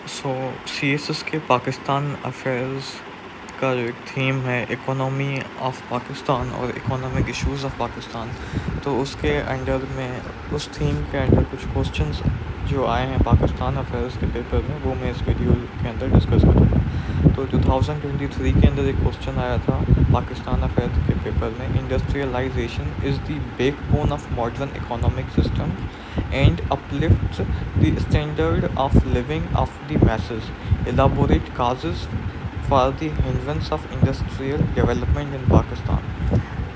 सो CSS के Pakistan affairs का जो एक थीम है इकोनॉमी ऑफ पाकिस्तान और इकोनॉमिक इश्यूज़ ऑफ पाकिस्तान, तो उसके अंडर में उस थीम के अंडर कुछ क्वेश्चंस जो आए हैं पाकिस्तान अफेयर्स के पेपर में, वो मैं इस वीडियो के अंदर डिस्कस करूँगा। तो 2023 के अंदर एक क्वेश्चन आया था पाकिस्तान अफेयर्स के पेपर में, industrialisation is the backbone of modern economic system and uplifts the standard of living of the masses. Elaborate causes for the hindrance of industrial development in Pakistan.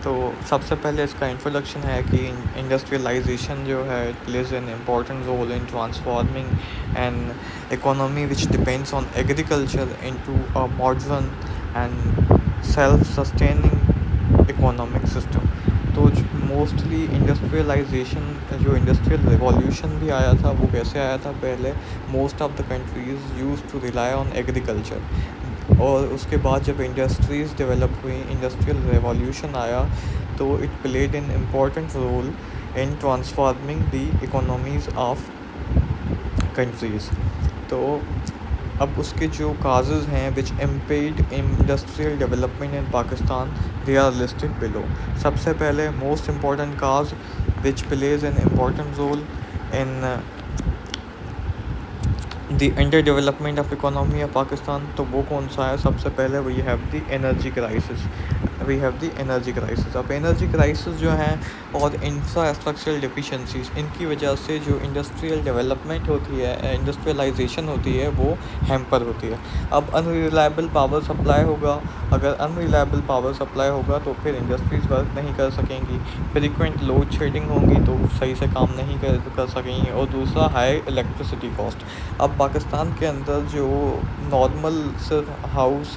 तो सबसे पहले इसका इंट्रोडक्शन है कि इंडस्ट्रियलाइजेशन जो है it plays an important role in transforming an economy which depends on agriculture into a modern and self sustaining economic system. तो mostly industrialisation जो इंडस्ट्रियल रिवॉल्यूशन भी आया था वो कैसे आया था, पहले most of the countries use to rely on agriculture, और उसके बाद जब इंडस्ट्रीज़ डेवलप हुई, इंडस्ट्रियल रेवोल्यूशन आया, तो it played an important role in transforming the economies of countries. तो अब उसके जो काजेज़ हैं which impede industrial development in Pakistan, they are listed below. सबसे पहले most important cause which plays an important role in the underdevelopment of economy of Pakistan, तो वो कौन सा है? सबसे पहले we have the energy crisis. अब एनर्जी क्राइसिस जो हैं और इंफ्रास्ट्रक्चरल डिफिशेंसीज, इनकी वजह से जो इंडस्ट्रियल डेवलपमेंट होती है, इंडस्ट्रियलाइजेशन होती है, वो हैम्पर होती है। अब अनरिलायबल पावर सप्लाई होगा, अगर अनरिलायबल पावर सप्लाई होगा तो फिर इंडस्ट्रीज़ वर्क नहीं कर सकेंगी, फ्रीक्वेंट लोड शेडिंग होगी तो सही से काम नहीं कर सकेंगी, और दूसरा हाई इलेक्ट्रिसिटी कॉस्ट। अब पाकिस्तान के अंदर जो नॉर्मल सिर्फ हाउस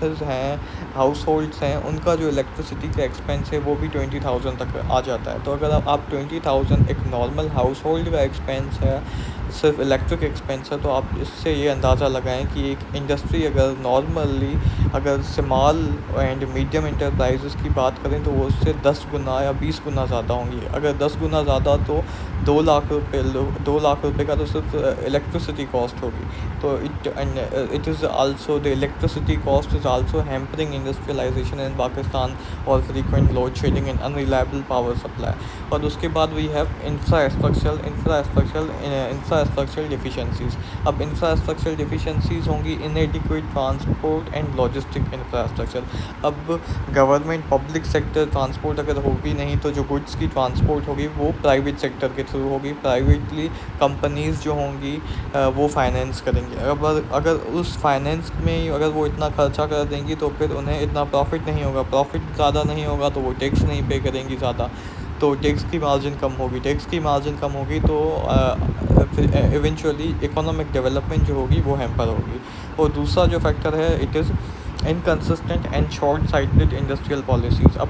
होल्ड्स हैं, उनका जो इलेक्ट्रिसिटी का एक्सपेंस है वो भी 20,000 तक आ जाता है। तो अगर आप 20,000 एक नॉर्मल हाउस होल्ड का एक्सपेंस है, सिर्फ इलेक्ट्रिक एक्सपेंस है, तो आप इससे ये अंदाज़ा लगाएं कि एक इंडस्ट्री अगर नॉर्मली अगर स्मॉल एंड मीडियम इंटरप्राइजेस की बात करें तो वो उससे 10 गुना या 20 गुना ज़्यादा होंगी। अगर 10 गुना ज़्यादा तो 2 लाख रुपए का तो सिर्फ इलेक्ट्रिसिटी कॉस्ट होगी। तो it is also the electricity cost is also hampering industrialisation in Pakistan और frequent load shedding and unreliable power supply. और उसके बाद वी हैव इंफ्रास्ट्रक्चरल डिफिशेंसीज। अब इंफ्रास्ट्रक्चरल डिफिशेंसीज होंगी inadequate transport and logistic infrastructure. अब government public sector transport अगर होगी नहीं, तो जो गुड्स की ट्रांसपोर्ट होगी वो प्राइवेट सेक्टर के थ्रू होगी, प्राइवेटली कंपनीज़ जो होंगी वो फाइनेंस करेंगी। अगर उस फाइनेंस में अगर वो इतना खर्चा कर देंगी तो फिर उन्हें इतना प्रॉफिट नहीं होगा, प्रॉफिट ज़्यादा नहीं होगा तो वो टैक्स नहीं पे करेंगी ज़्यादा, तो टैक्स की मार्जिन कम होगी तो इवेंचुअली इकोनॉमिक डेवलपमेंट जो होगी वो हैम्पर होगी। और दूसरा जो फैक्टर है it is inconsistent and short sighted industrial policies. अब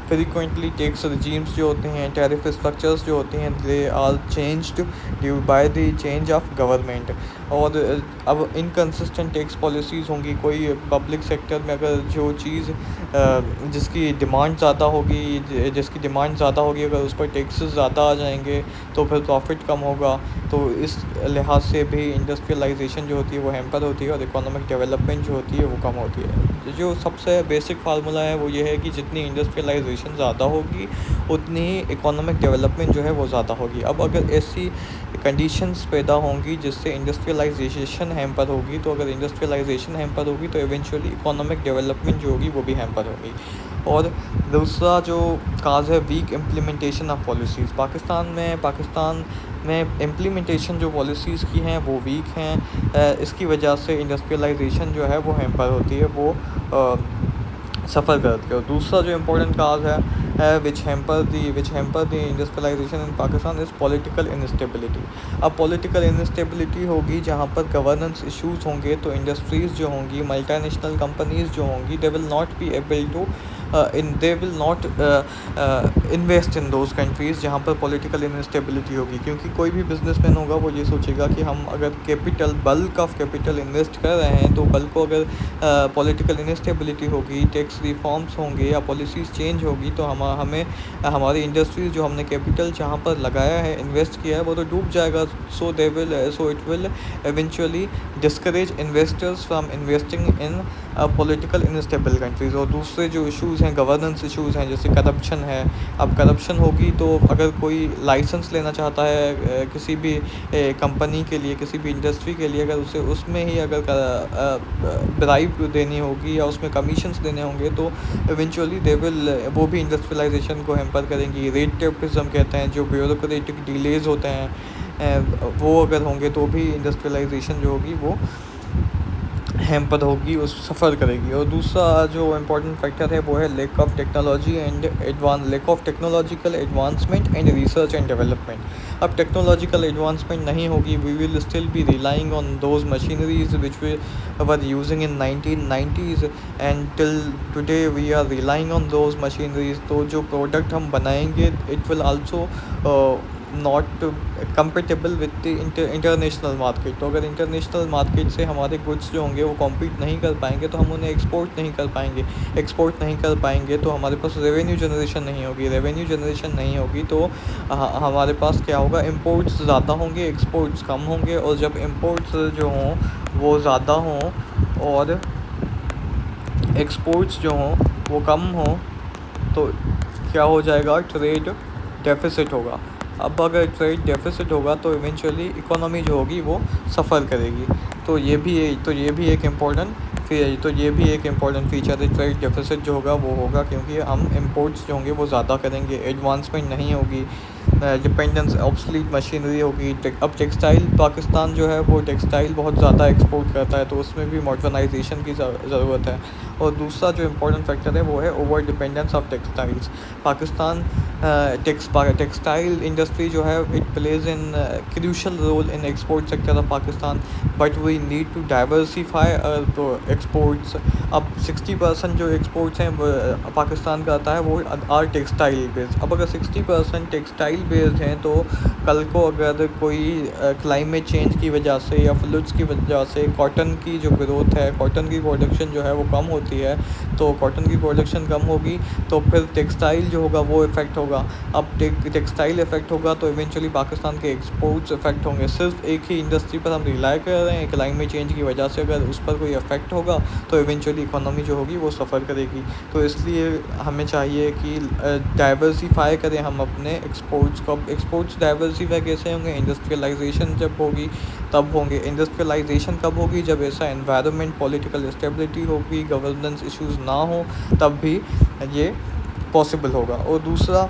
फ्रीक्वेंटली टैक्स रिजीम्स जो होते हैं, टैरिफ स्ट्रक्चर्स जो होते हैं, they are changed due by the change of government. और अब इनकन्सिस्टेंट टैक्स पॉलिसीज़ होंगी, कोई पब्लिक सेक्टर में अगर जो चीज़ जिसकी डिमांड ज़्यादा होगी अगर उस पर टैक्सेस ज़्यादा आ जाएंगे तो फिर प्रॉफिट कम होगा। तो इस लिहाज से भी इंडस्ट्रियलाइजेशन जो होती है वो हैम्पर होती है और इकोनॉमिक डेवलपमेंट जो होती है वो कम होती है। जो सबसे बेसिक फार्मूला है वो ये है कि जितनी इंडस्ट्रियलाइजेशन ज़्यादा होगी उतनी ही इकोनॉमिक डेवलपमेंट जो है वो ज़्यादा होगी। अब अगर ऐसी कंडीशंस पैदा होंगी जिससे इंडस्ट्रियलाइजेशन हैम्पर होगी, तो अगर इंडस्ट्रियलाइजेशन हैम्पर होगी तो इवेंचुअली इकोनॉमिक डेवलपमेंट जो होगी वो भी हैम्पर होगी। और दूसरा जो काज है weak implementation of policies. Pakistan में इम्प्लीमेंटेशन जो पॉलिसीज़ की हैं वो वीक हैं, इसकी वजह से इंडस्ट्रियलाइजेशन जो है वो हैम्पर होती है, वो सफ़र करती है। और दूसरा जो इम्पोर्टेंट काज है which hamper the industrialisation in Pakistan is political instability. अब पॉलिटिकल इंस्टेबिलिटी होगी जहाँ पर गवर्नेंस इश्यूज़ होंगे, तो इंडस्ट्रीज़ जो होंगी, मल्टीनेशनल कंपनीज़ जो होंगी, they will not invest in those countries जहाँ पर पॉलिटिकल इंस्टेबिलिटी होगी, क्योंकि कोई भी बिजनेसमैन होगा वो ये सोचेगा कि हम अगर capital bulk of capital invest कर रहे हैं तो कल को अगर पॉलिटिकल इंस्टेबिलिटी होगी, टैक्स रिफॉर्म्स होंगे या पॉलिसीज़ चेंज होगी तो हमें हमारी इंडस्ट्रीज जो हमने कैपिटल जहाँ पर लगाया है, इन्वेस्ट किया है, वो तो डूब जाएगा। So it will eventually discourage investors from investing in political instable countries. और दूसरे जो इश्यूज़ हैं, गवर्नेंस इश्यूज़ हैं, जैसे करप्शन है। अब करप्शन होगी तो अगर कोई लाइसेंस लेना चाहता है किसी भी कंपनी के लिए, किसी भी इंडस्ट्री के लिए, अगर उसे उसमें ही अगर ब्राइब देनी होगी या उसमें कमीशंस देने होंगे तो इवेंचुअली दे विल वो भी इंडस्ट्रियलाइजेशन को हैम्पर करेंगी। रेट टेपिज्म कहते हैं, जो ब्यूरोक्रेटिक डिलेज़ होते हैं वो अगर होंगे तो भी इंडस्ट्रियलाइजेशन जो होगी वो हैम्पर होगी, उस सफ़र करेगी। और दूसरा जो इम्पोर्टेंट फैक्टर है वो है lack of technological advancement and research and development. अब टेक्नोलॉजिकल एडवांसमेंट नहीं होगी, we will still be relying on those machineries which we were using in 1990s and till today we are relying on those machineries. तो जो product हम बनाएंगे it will also not compatible with the international market. तो अगर international market से हमारे goods जो होंगे वो कॉम्पीट नहीं कर पाएंगे तो हम उन्हें एक्सपोर्ट नहीं कर पाएंगे। एक्सपोर्ट नहीं कर पाएंगे तो हमारे पास रेवेन्यू जनरेशन नहीं होगी। रेवेन्यू जनरेशन नहीं होगी तो हमारे पास क्या होगा, इम्पोर्ट्स ज़्यादा होंगे, एक्सपोर्ट्स कम होंगे। और जब इम्पोर्ट्स जो हों वो ज़्यादा हों और एक्सपोर्ट्स जो हों वो कम हों तो क्या हो जाएगा, ट्रेड डेफिसिट होगा। अब अगर ट्रेड डेफिसिट होगा तो इवेंचुअली इकोनॉमी जो होगी वो सफ़र करेगी। तो ये भी एक इम्पोर्टेंट फीचर है। ट्रेड डेफिसिट जो होगा वो होगा क्योंकि हम इंपोर्ट्स जो होंगे वो ज़्यादा करेंगे, एडवांसमेंट नहीं होगी, डिपेंडेंस ऑब्सलीट मशीनरी होगी। अब टेक्सटाइल, पाकिस्तान जो है वो टेक्सटाइल बहुत ज़्यादा एक्सपोर्ट करता है तो उसमें भी मॉडर्नाइजेशन की ज़रूरत है। और दूसरा जो इम्पोर्टेंट फैक्टर है वो है over dependence of textiles. Pakistan textile industry जो है it plays in crucial role in export sector of Pakistan, but we need to diversify exports. अब 60% जो एक्सपोर्ट्स हैं पाकिस्तान का आता है वो आर टेक्सटाइल बेस्ड। अब अगर 60% टेक्सटाइल बेस्ड हैं तो कल को अगर कोई क्लाइमेट चेंज की वजह से या फ्लड्स की वजह से कॉटन की जो ग्रोथ है, कॉटन की प्रोडक्शन जो है वो कम होती है, तो कॉटन की प्रोडक्शन कम होगी तो फिर टेक्सटाइल जो होगा वो इफ़ेक्ट होगा। अब टेक्सटाइल इफ़ेक्ट होगा तो इवेंचुअली पाकिस्तान के एक्सपोर्ट्स इफ़ेक्ट होंगे। सिर्फ एक ही इंडस्ट्री पर हम रिलाई कर रहे हैं, क्लाइमेट चेंज की वजह से अगर उस पर कोई इफ़ेक्ट होगा तो इवेंचुअली इकोनॉमी जो होगी वो सफ़र करेगी। तो इसलिए हमें चाहिए कि डाइवर्सिफाई करें हम अपने एक्सपोर्ट्स को। एक्सपोर्ट्स डाइवर्सिफाई कैसे होंगे, इंडस्ट्रियलाइजेशन जब होगी तब होंगे। इंडस्ट्रियलाइजेशन कब होगी, जब ऐसा एनवायरनमेंट, पॉलिटिकल स्टेबिलिटी होगी, गवर्नेंस इश्यूज़ ना हो, तब भी ये पॉसिबल होगा। और दूसरा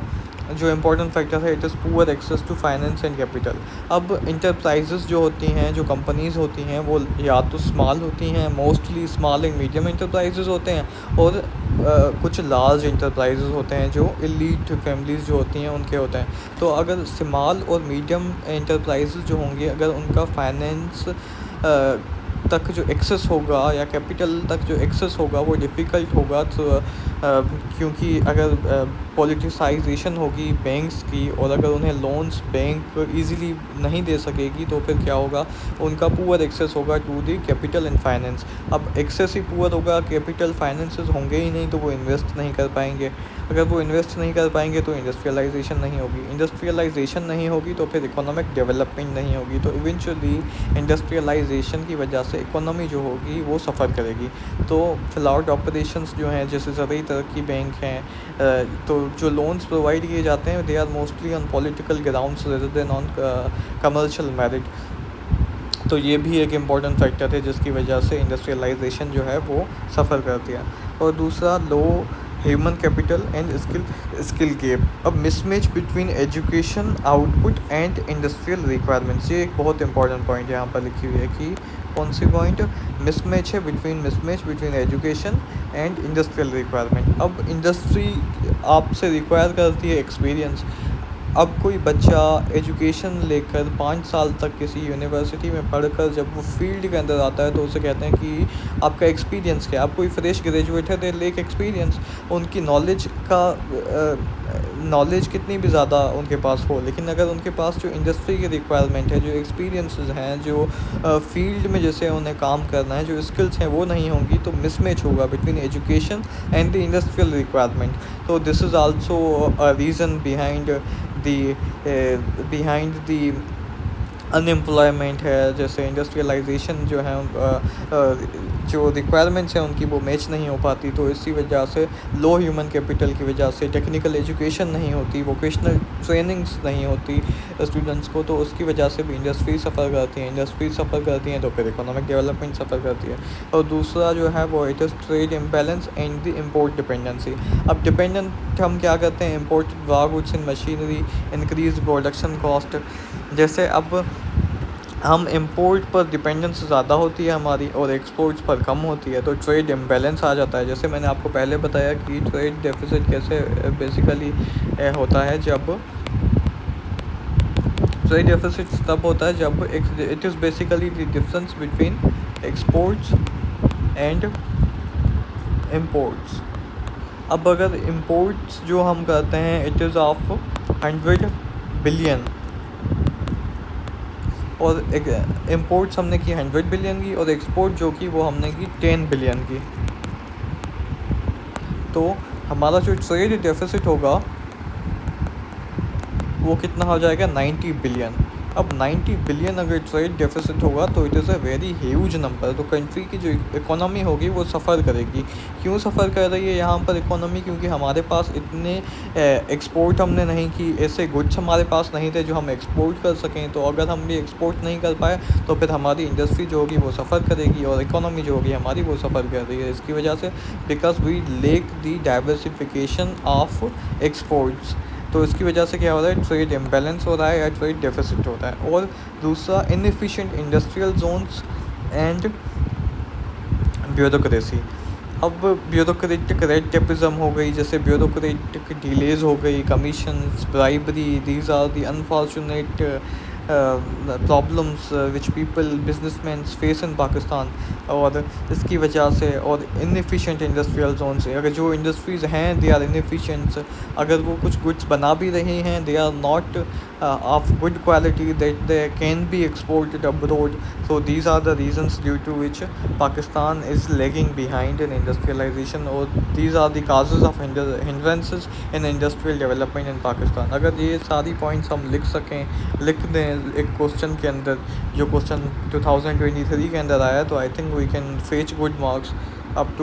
जो इम्पोर्टेंट फैक्टर है it is poor access to finance and capital. अब इंटरप्राइजेज़ जो होती हैं, जो कंपनीज़ होती हैं वो या तो स्मॉल होती हैं, mostly small and medium enterprises होते हैं, और कुछ लार्ज इंटरप्राइजेज़ होते हैं जो एलीट फैमिलीज़ जो होती हैं उनके होते हैं। तो अगर स्मॉल और मीडियम इंटरप्राइजेज़ जो होंगे अगर उनका फाइनेंस तक जो एक्सेस होगा या कैपिटल तक जो एक्सेस होगा वो डिफ़िकल्ट होगा, तो क्योंकि अगर पॉलिटिसाइजेशन होगी बैंक्स की और अगर उन्हें लोन्स बैंक इजीली नहीं दे सकेगी तो फिर क्या होगा, उनका पुअर एक्सेस होगा to the capital and finance. अब एक्सेस ही पुअर होगा, कैपिटल फाइनेंसेस होंगे ही नहीं तो वो इन्वेस्ट नहीं कर पाएंगे। अगर वो इन्वेस्ट नहीं कर पाएंगे तो इंडस्ट्रियलाइजेशन नहीं होगी। इंडस्ट्रियलाइजेशन नहीं होगी तो फिर इकोनॉमिक डेवलपमेंट नहीं होगी। तो इवेंचुअली इंडस्ट्रियलाइजेशन की वजह से इकोनॉमी जो होगी वो सफ़र करेगी। तो फ्लॉट ऑपरेशंस जो हैं, जैसे ज़रूरी तरक्की बैंक हैं, तो जो लोन्स प्रोवाइड किए जाते हैं they are mostly on political grounds rather than on commercial merit. तो ये भी एक इम्पॉर्टेंट फैक्टर है जिसकी वजह से इंडस्ट्रियलाइजेशन जो है वो सफ़र करती है। और दूसरा low human capital and skill gap. अब mismatch between education output and industrial requirements, ये एक बहुत इंपॉर्टेंट पॉइंट यहाँ पर लिखी हुई है कि कौन सी point, mismatch between education and industrial requirement. अब इंडस्ट्री आपसे रिक्वायर करती है एक्सपीरियंस। अब कोई बच्चा एजुकेशन लेकर 5 साल तक किसी यूनिवर्सिटी में पढ़कर जब वो फील्ड के अंदर आता है तो उसे कहते हैं कि आपका एक्सपीरियंस क्या है। आप कोई फ्रेश ग्रेजुएट है, दे लेक एक्सपीरियंस, उनकी नॉलेज का नॉलेज कितनी भी ज़्यादा उनके पास हो, लेकिन अगर उनके पास जो इंडस्ट्री की रिक्वायरमेंट है, जो एक्सपीरियंसेस हैं, जो फील्ड में जैसे उन्हें काम करना है, जो स्किल्स हैं वो नहीं होंगी, तो मिसमैच होगा between education and the industrial requirement. तो this is also a reason behind the unemployment है। जैसे इंडस्ट्रियलाइजेशन जो है जो रिक्वायरमेंट्स हैं उनकी वो मैच नहीं हो पाती, तो इसी वजह से लो ह्यूमन कैपिटल की वजह से टेक्निकल एजुकेशन नहीं होती, वोकेशनल ट्रेनिंग्स नहीं होती स्टूडेंट्स को, तो उसकी वजह से भी इंडस्ट्री सफ़र करती हैं। इंडस्ट्री सफ़र करती हैं तो फिर इकोनॉमिक डेवलपमेंट सफ़र करती है। और दूसरा जो है वो it is trade imbalance and the import dependency. अब डिपेंडेंट हम क्या करते हैं, imported raw goods in machinery, increase production cost. जैसे अब हम इंपोर्ट पर डिपेंडेंस ज़्यादा होती है हमारी और एक्सपोर्ट्स पर कम होती है, तो ट्रेड इम्बैलेंस आ जाता है। जैसे मैंने आपको पहले बताया कि ट्रेड डेफिसिट कैसे बेसिकली होता है, जब ट्रेड डेफिसिट तब होता है जब it is basically the difference between exports and imports. अब अगर इम्पोर्ट्स जो हम करते हैं इट इज़ ऑफ 100 बिलियन और इम्पोर्ट्स हमने की 100 बिलियन की, और एक्सपोर्ट जो की वो हमने की 10 बिलियन की, तो हमारा जो ट्रेड डेफिसिट होगा वो कितना हो जाएगा, 90 बिलियन। अब 90 बिलियन अगर ट्रेड डेफिसिट होगा तो it is a very huge number. तो कंट्री की जो इकोनॉमी होगी वो सफ़र करेगी। क्यों सफ़र कर रही है यहाँ पर इकोनॉमी, क्योंकि हमारे पास इतने एक्सपोर्ट हमने नहीं की, ऐसे गुड्स हमारे पास नहीं थे जो हम एक्सपोर्ट कर सकें। तो अगर हम भी एक्सपोर्ट नहीं कर पाए तो फिर हमारी इंडस्ट्री जो होगी वो सफ़र करेगी और इकोनॉमी जो होगी हमारी वो सफ़र कर रही है। इसकी वजह से because we lack the diversification of exports, तो इसकी वजह से क्या हो रहा है, ट्रेड इम्बैलेंस हो रहा है या ट्रेड डेफिसिट होता है। और दूसरा inefficient industrial zones and bureaucracy. अब ब्यूरोक्रेटिक रेड टेपिज्म हो गई, जैसे ब्यूरोक्रेटिक डिलेज हो गई, commissions, bribery, these are the unfortunate problems which people businessman face in Pakistan. और इसकी वजह से और इनएफिशिएंट इंडस्ट्रियल जोन से, अगर जो इंडस्ट्रीज़ हैं दे आर इनएफिशिएंट, अगर वो कुछ गुड्स बना भी रही हैं they are not of good quality that they can be exported abroad. So these are the reasons due to which Pakistan is lagging behind in industrialisation, और these are the causes of hindrances in industrial development in Pakistan. अगर ये सारी points हम लिख दें एक question के अंदर, जो क्वेश्चन 2023 के अंदर आया, तो I think we can fetch good marks up to